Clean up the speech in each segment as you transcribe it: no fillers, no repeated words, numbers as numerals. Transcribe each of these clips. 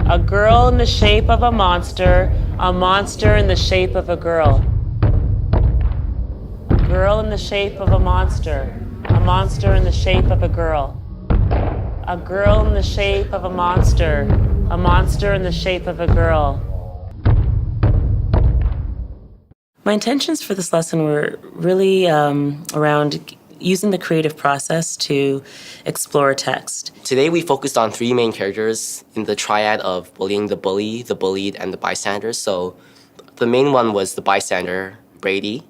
A girl in the shape of a monster in the shape of a girl. A girl in the shape of a monster in the shape of a girl. A girl in the shape of a monster in the shape of a girl. My intentions for this lesson were really around using the creative process to explore a text. Today we focused on three main characters in the triad of bullying: the bully, the bullied, and the bystander. So the main one was the bystander, Brady.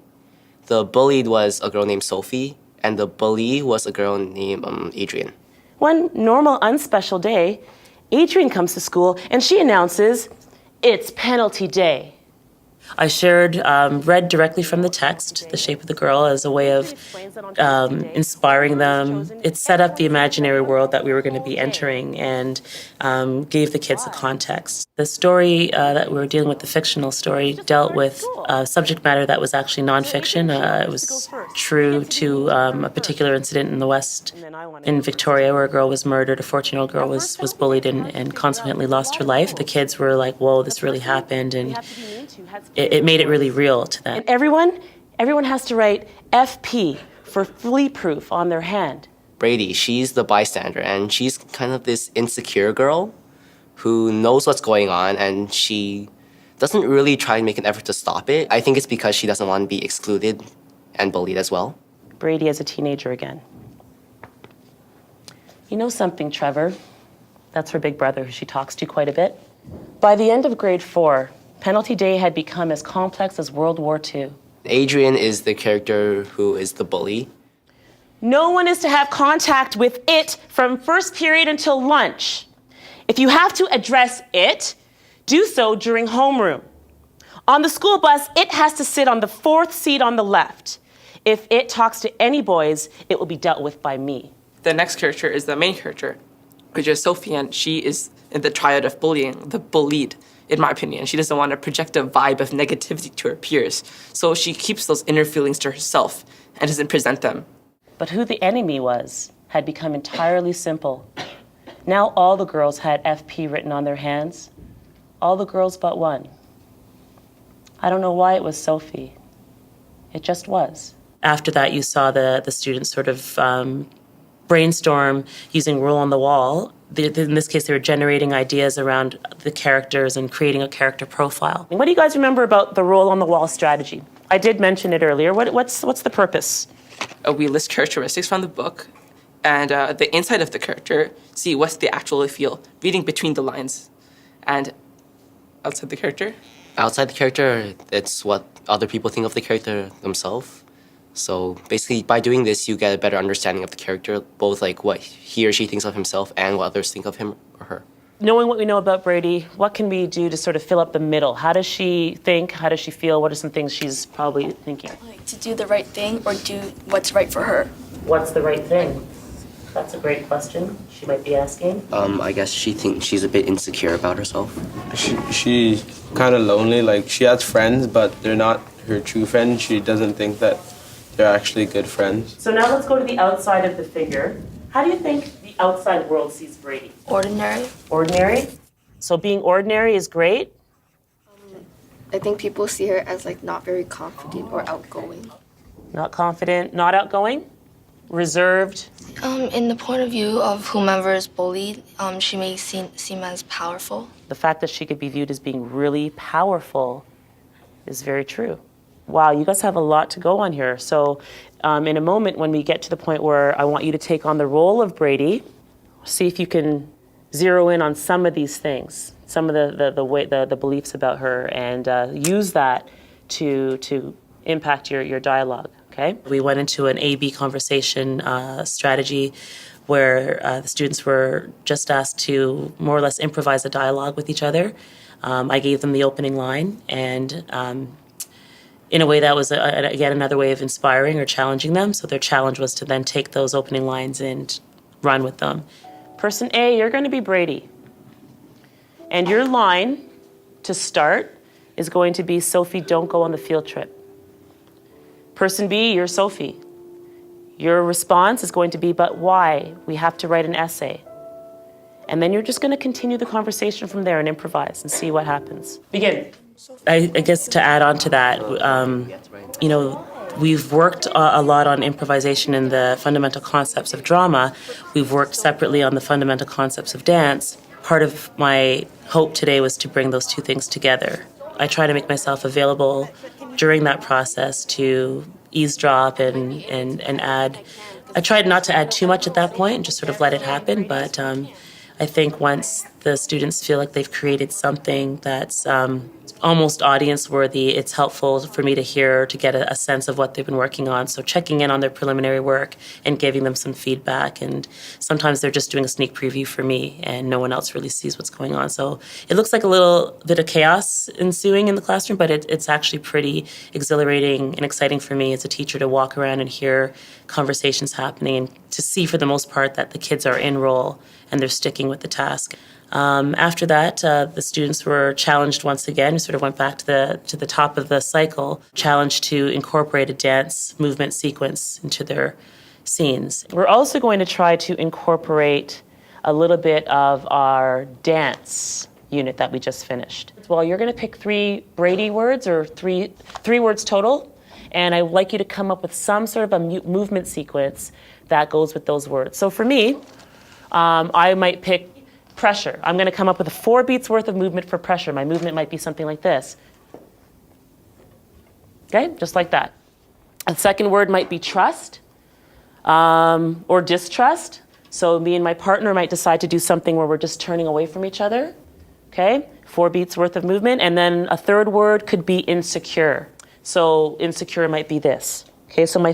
The bullied was a girl named Sophie, and the bully was a girl named Adrian. One normal, unspecial day, Adrian comes to school and she announces, "It's penalty day." I shared, read directly from the text, The Shape of the Girl, as a way of inspiring them. It set up the imaginary world that we were going to be entering and gave the kids the context. The story that we were dealing with, the fictional story, dealt with subject matter that was actually nonfiction. It was true to a particular incident in the West, in Victoria, where a girl was murdered. A 14-year-old girl was bullied and consequently lost her life. The kids were like, whoa, this really happened, and it made it really real to them. And everyone has to write FP for flea proof on their hand. Brady, she's the bystander, and she's kind of this insecure girl who knows what's going on, and she doesn't really try and make an effort to stop it. I think it's because she doesn't want to be excluded and bullied as well. Brady as a teenager again. You know something, Trevor? That's her big brother, who she talks to quite a bit. By the end of grade 4, penalty day had become as complex as World War II. Adrian is the character who is the bully. No one is to have contact with it from first period until lunch. If you have to address it, do so during homeroom. On the school bus, it has to sit on the 4th seat on the left. If it talks to any boys, it will be dealt with by me. The next character is the main character, which is Sophie, and she is in the triad of bullying, the bullied. In my opinion, she doesn't want to project a vibe of negativity to her peers, so she keeps those inner feelings to herself and doesn't present them. But who the enemy was had become entirely simple. Now all the girls had FP written on their hands. All the girls but one. I don't know why it was Sophie. It just was. After that, you saw the students sort of brainstorm using rule on the wall. In this case, they were generating ideas around the characters and creating a character profile. What do you guys remember about the role on the wall strategy? I did mention it earlier. What's the purpose? We list characteristics from the book, and the inside of the character, see what's they actually feel, reading between the lines. And outside the character? Outside the character, it's what other people think of the character themselves. So basically, by doing this, you get a better understanding of the character, both like what he or she thinks of himself and what others think of him or her. Knowing what we know about Brady, what can we do to sort of fill up the middle? How does she think? How does she feel? What are some things she's probably thinking? Like to do the right thing or do what's right for her. What's the right thing? That's a great question she might be asking. I guess she thinks she's a bit insecure about herself. She's kind of lonely. Like, she has friends, but they're not her true friends. She doesn't think that they're actually good friends. So now let's go to the outside of the figure. How do you think the outside world sees Brady? Ordinary. Ordinary? So being ordinary is great? I think people see her as like not very confident or outgoing. Not confident, not outgoing? Reserved? In the point of view of whomever is bullied, she may seem as powerful. The fact that she could be viewed as being really powerful is very true. Wow, you guys have a lot to go on here. So in a moment when we get to the point where I want you to take on the role of Brady, see if you can zero in on some of these things, some of the beliefs about her, and use that to impact your dialogue, okay? We went into an A-B conversation strategy where the students were just asked to more or less improvise a dialogue with each other. I gave them the opening line, and in a way that was, again, another way of inspiring or challenging them. So their challenge was to then take those opening lines and run with them. Person A, you're going to be Brady. And your line to start is going to be, Sophie, don't go on the field trip. Person B, you're Sophie. Your response is going to be, but why? We have to write an essay. And then you're just going to continue the conversation from there and improvise and see what happens. Begin. I guess to add on to that, you know, we've worked a lot on improvisation and the fundamental concepts of drama. We've worked separately on the fundamental concepts of dance. Part of my hope today was to bring those two things together. I try to make myself available during that process to eavesdrop and add. I tried not to add too much at that point and just sort of let it happen, but I think once the students feel like they've created something that's almost audience worthy, it's helpful for me to hear, to get a sense of what they've been working on. So checking in on their preliminary work and giving them some feedback. And sometimes they're just doing a sneak preview for me and no one else really sees what's going on. So it looks like a little bit of chaos ensuing in the classroom, but it's actually pretty exhilarating and exciting for me as a teacher to walk around and hear conversations happening and to see for the most part that the kids are in role and they're sticking with the task. After that, the students were challenged once again. We sort of went back to the top of the cycle, challenged to incorporate a dance movement sequence into their scenes. We're also going to try to incorporate a little bit of our dance unit that we just finished. Well, you're going to pick 3 Brady words, or three words total, and I'd like you to come up with some sort of a movement sequence that goes with those words. So for me, I might pick pressure. I'm going to come up with 4 beats worth of movement for pressure. My movement might be something like this. Okay, just like that. A second word might be trust or distrust. So me and my partner might decide to do something where we're just turning away from each other. Okay, 4 beats worth of movement. And then a third word could be insecure. So insecure might be this. Okay, so my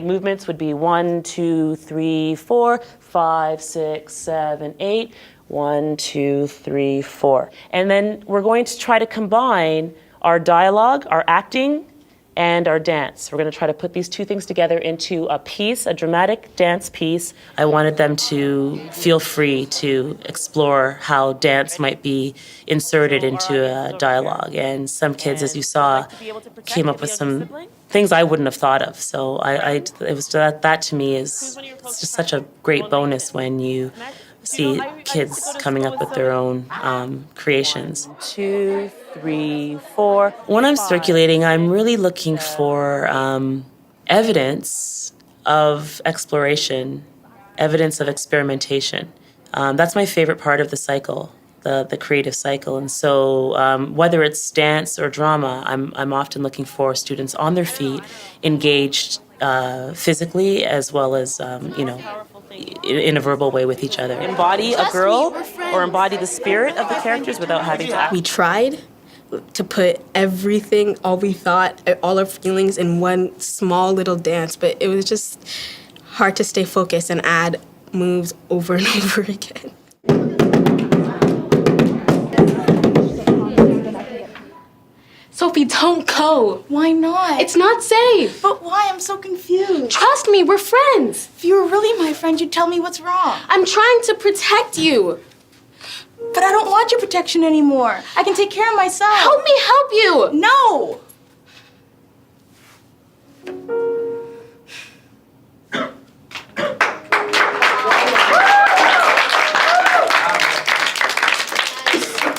movements would be 1, 2, 3, 4, 5, 6, 7, 8. 1, 2, 3, 4. And then we're going to try to combine our dialogue, our acting, and our dance. We're going to try to put these two things together into a piece, a dramatic dance piece. I wanted them to feel free to explore how dance might be inserted into a dialogue. And some kids, as you saw, came up with some things I wouldn't have thought of. So it was that to me is it's just such a great bonus when you see kids coming up with their own creations. 2, 3, 4. When I'm circulating, I'm really looking for evidence of exploration, evidence of experimentation. That's my favorite part of the cycle, the creative cycle. And so whether it's dance or drama, I'm often looking for students on their feet, engaged physically as well as, in a verbal way with each other. Embody a girl or embody the spirit of the characters without having to act. We tried to put everything, all we thought, all our feelings in one small little dance, but it was just hard to stay focused and add moves over and over again. Sophie, don't go. Why not? It's not safe. But why? I'm so confused. Trust me, we're friends. If you were really my friend, you'd tell me what's wrong. I'm trying to protect you. But I don't want your protection anymore. I can take care of myself. Help me help you. No!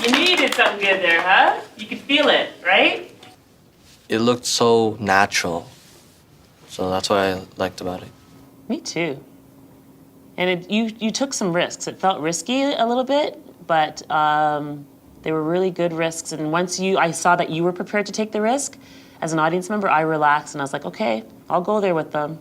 You needed something good there, huh? You could feel it, right? It looked so natural. So that's what I liked about it. Me too. And you took some risks. It felt risky a little bit, but they were really good risks. And once I saw that you were prepared to take the risk, as an audience member, I relaxed and I was like, okay, I'll go there with them.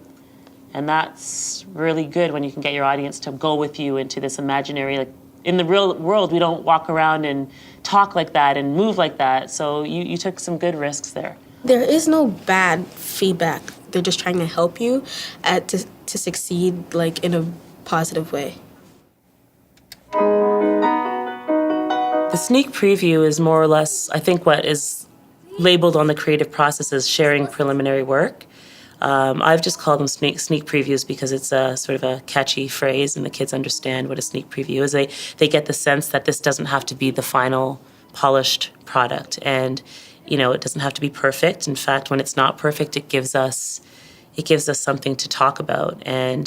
And that's really good when you can get your audience to go with you into this imaginary, like, in the real world, we don't walk around and talk like that and move like that. So you took some good risks there. There is no bad feedback. They're just trying to help you to succeed, like, in a positive way. The sneak preview is more or less, I think, what is labeled on the creative process as sharing preliminary work. I've just called them sneak previews because it's a sort of a catchy phrase and the kids understand what a sneak preview is. They get the sense that this doesn't have to be the final polished product, and it doesn't have to be perfect. In fact, when it's not perfect, it gives us it gives us something to talk about. And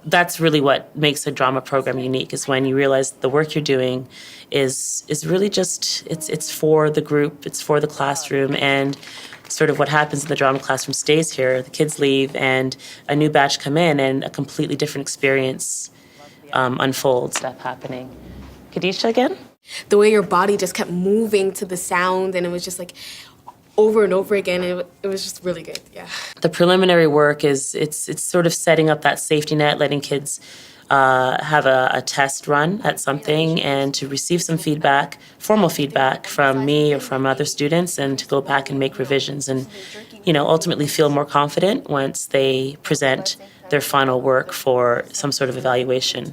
that's really what makes a drama program unique, is when you realize the work you're doing is really just, it's for the group, it's for the classroom, and sort of what happens in the drama classroom stays here. The kids leave and a new batch come in and a completely different experience unfolds. Stuff happening. Kadisha again? The way your body just kept moving to the sound, and it was just like over and over again. It was just really good, yeah. The preliminary work is, it's sort of setting up that safety net, letting kids have a test run at something and to receive some feedback, formal feedback from me or from other students, and to go back and make revisions and, ultimately feel more confident once they present their final work for some sort of evaluation.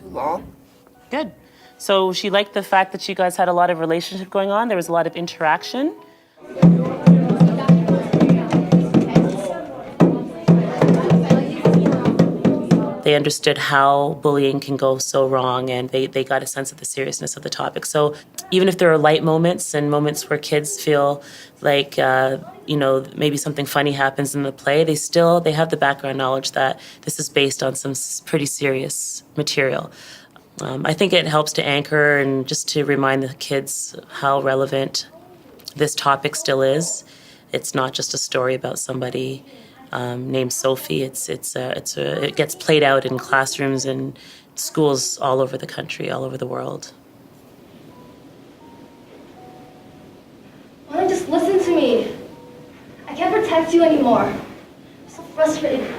Good. So she liked the fact that you guys had a lot of relationship going on. There was a lot of interaction. They understood how bullying can go so wrong, and they got a sense of the seriousness of the topic. So even if there are light moments and moments where kids feel like, maybe something funny happens in the play, they have the background knowledge that this is based on some pretty serious material. I think it helps to anchor and just to remind the kids how relevant this topic still is. It's not just a story about somebody named Sophie. It gets played out in classrooms and schools all over the country, all over the world. Why don't you just listen to me? I can't protect you anymore. I'm so frustrated.